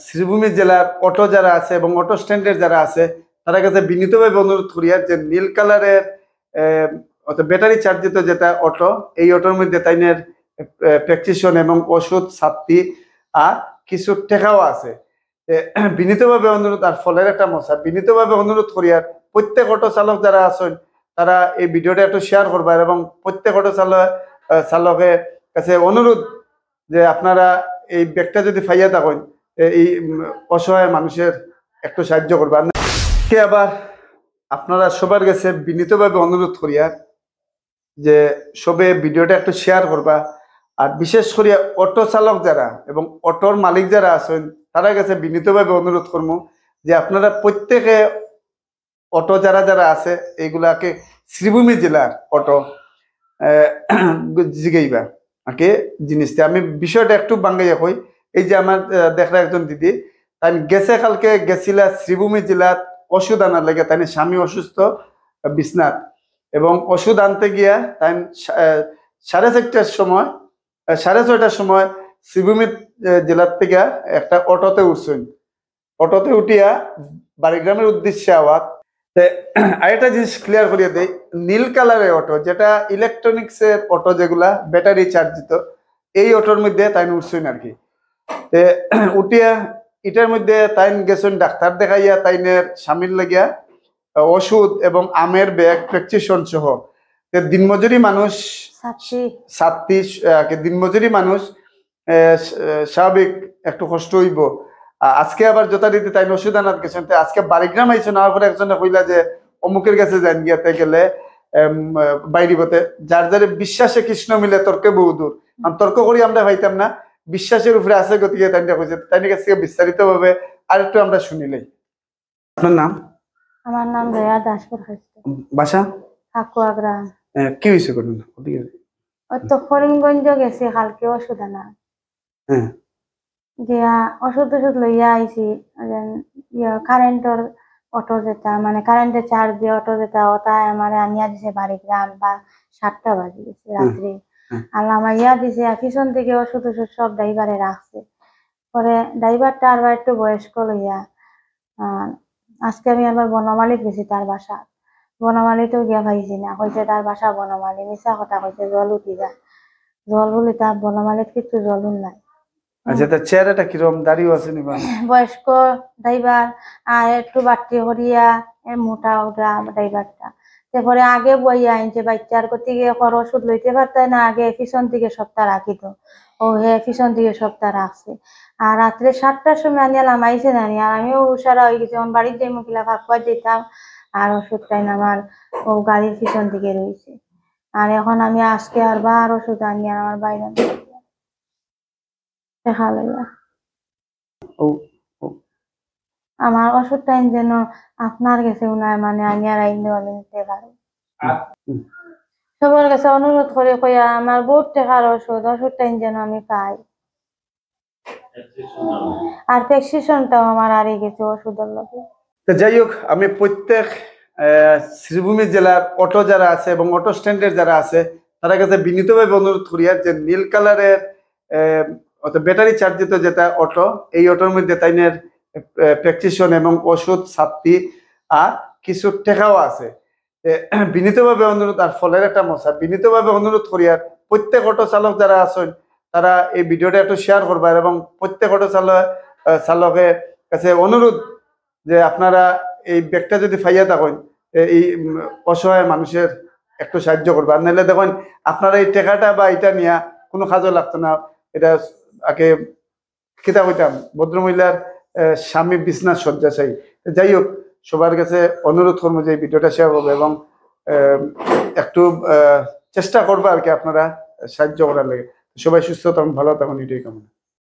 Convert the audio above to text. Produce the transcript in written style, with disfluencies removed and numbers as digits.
শ্রীভূমি জেলার অটো যারা আছে এবং অটো স্ট্যান্ডের যারা আছে তারা কাছে বিনীতভাবে অনুরোধ করি আর যে নীল কালারের ব্যাটারি চার্জিত যেটা অটো, এই অটোর মধ্যে তাইনের প্রেসক্রিপশন এবং ওষুধ ছাত্রী আর কিছু টেকাও আছে। বিনীতভাবে অনুরোধ আর ফলের একটা মশা, বিনীতভাবে অনুরোধ করি আর প্রত্যেক অটো চালক যারা আছেন তারা এই ভিডিওটা একটু শেয়ার করবার এবং প্রত্যেক অটো চালকের কাছে অনুরোধ যে আপনারা এই ব্যাগটা যদি ফাইয়া থাকেন এই অসহায় মানুষের একটু সাহায্য করবেন। আবার আপনারা সবার কাছে বিনীতভাবে অনুরোধ করিয়া যে সবে ভিডিওটা একটু শেয়ার করবা আর বিশেষ করে অটো চালক যারা এবং অটোর মালিক যারা আছেন তারা কাছে বিনীতভাবে অনুরোধ করবো যে আপনারা প্রত্যেকে অটো যারা যারা আছে এইগুলাকে শ্রীভূমি জেলার অটো জিগাইবা আগে জিনিসটা। আমি বিষয়টা একটু বাঙ্গাইয়া কই, এই যে আমার দেখা একজন দিদি তাই গেছে কালকে গেছিলা শ্রীভূমি জেলার ওষুধ আনার লেগে, তাই স্বামী অসুস্থ বিছনাথ এবং ওষুধ আনতে গিয়া তাই 4:30টার সময় 6:30টার সময় শ্রীভূমি জেলার থেকে একটা অটোতে উঠছেন। অটোতে উঠিয়া বাড়িগ্রামের উদ্দেশ্যে আওয়াজ। আরেকটা জিনিস ক্লিয়ার করিয়ে দেয়, নীল কালারের অটো যেটা ইলেকট্রনিক্স এর অটো যেগুলা ব্যাটারি চার্জিত, এই অটোর মধ্যে তাই উঠছেন আর কি। উঠিয়া এটার মধ্যে তাই গেছেন ডাক্তার দেখাইয়া তাইনের স্বামীর লাগিয়া ওষুধ এবং আমের ব্যাগ প্রেসক্রিপশন সহ। দিনমজুরি মানুষ ছাত্রী দিনমজুরি মানুষ স্বাভাবিক একটু কষ্ট হইব। আজকে আবার যথারীতি তাই ওষুধ আনার গেছেন, আজকে বাড়িগ্রাম আইসেন আওয়ার পরে একজনে কইলা যে অমুকের কাছে যান গিয়াতে গেলে বাইরে পথে যার যার বিশ্বাসে কৃষ্ণ মিলে তর্কে বহুদূর। তর্ক করি আমরা পাইতাম না, বিশ্বাসের উপরে আছে গতিকে তাইটা কইছে। তাই কাছ থেকে বিস্তারিত ভাবে আর একটু আমরা শুনিলাই। আপনার নাম? আমার নাম রেয়া দাসপুর। বাসা হাকুয়া গ্রাম। কি হয়েছে করুন? ওই তো করিমগঞ্জ গেছি কালকে ওষুধ আনা। দিয়া ওষুধ লইয়া আইছি কারেন্টর অটো যেটা মানে কারেন্টের চার্জ দিয়ে অটো যেটা ওটা আমার আনিয়া দিছে বাড়িগ্রাম বা 7টা বাজে গেছে রাত্রে। আর আমার ইয়া দিছে পিছন থেকে ওষুধ সব ড্রাইভারে রাখছে। পরে ড্রাইভারটা আবার একটু বয়স্ক লইয়া আজকে আমি আবার বনমালীত গেছি তার বাসা। বনমালীতেও গিয়া পাইছি না, কইছে তার বাসা বনমালী। মিশা কথা কইছে জল উঠি যায়, জল বলি তার বনমালীত কিছু জল নাই। আচ্ছা, তার চেহারাটা কিরকম? দাড়িও আছে নি? বয়স্ক ড্রাইভার আর একটু বাট্টি হরিয়া মোটা ওটা ড্রাইভারটা। তারপরে আগে বইয়া আনছে বাচ্চার গতিকে ওষুধ লইতে পারতাই না, আগে পিছন থেকে সপ্তাহ রাখিত। ও হে পিছন থেকে সপ্তাহ রাখছে। আর রাত্রে 7টার সময় আনিয়া লামাইছে না, আর আমিও উষারা হয়ে গেছি। আমার বাড়ির যাই মুখিলা ফাঁকুয়া যেতাম আর ওষুধটাই আমার ও গাড়ির পিছন থেকে রয়েছে। আর এখন আমি আজকে আর বার ওষুধ আনিয়া আমার বাইরে দেখা লইয়া আমার ওষুধটা যেন আপনার কাছে উনায় মানে আনিয়া রাইলেও আমি নিতে পারি। সবার কাছে অনুরোধ করে কইয়া আমার বহুত টাকার ওষুধটা যেন আমি পাই। আর প্রেসক্রিপশনটাও আমার হারিয়ে গেছে ওষুধের লগে। যাই হোক, আমি প্রত্যেক শ্রীভূমি জেলার অটো যারা আছে এবং অটো স্ট্যান্ডের যারা আছে তারা কাছে বিনীতভাবে অনুরোধ করি আর যে নীল কালারের ব্যাটারি চার্জিত যেটা অটো, এই অটোর মধ্যে তাইনের প্রেসক্রিপশন এবং ওষুধ ছাত্রী আর কিছু টেকাও আছে। বিনীতভাবে অনুরোধ আর ফলের একটা মশা, বিনীতভাবে অনুরোধ করি আর প্রত্যেক অটো চালক যারা আছেন তারা এই ভিডিওটা একটু শেয়ার করবার এবং প্রত্যেক অটো চালকের কাছে অনুরোধ যে আপনারা এই ব্যাগটা যদি ফাইয়া থাকেন এই অসহায় মানুষের একটু সাহায্য করবে। আর নাহলে দেখেন আপনারা এই টাকাটা বা এটা নিয়ে কোনো কাজও লাগতো না। এটা আগে কিতা কইতাম ভদ্রমহিলার স্বামী বিছনাথ শয্যাশায়ী। যাই হোক, সবার কাছে অনুরোধ করবো যে এই ভিডিওটা শেয়ার করবে এবং একটু চেষ্টা করবো আর কি আপনারা সাহায্য করার লাগে। সবাই সুস্থ থাকুন, ভালো থাকুন, এটাই কামনা।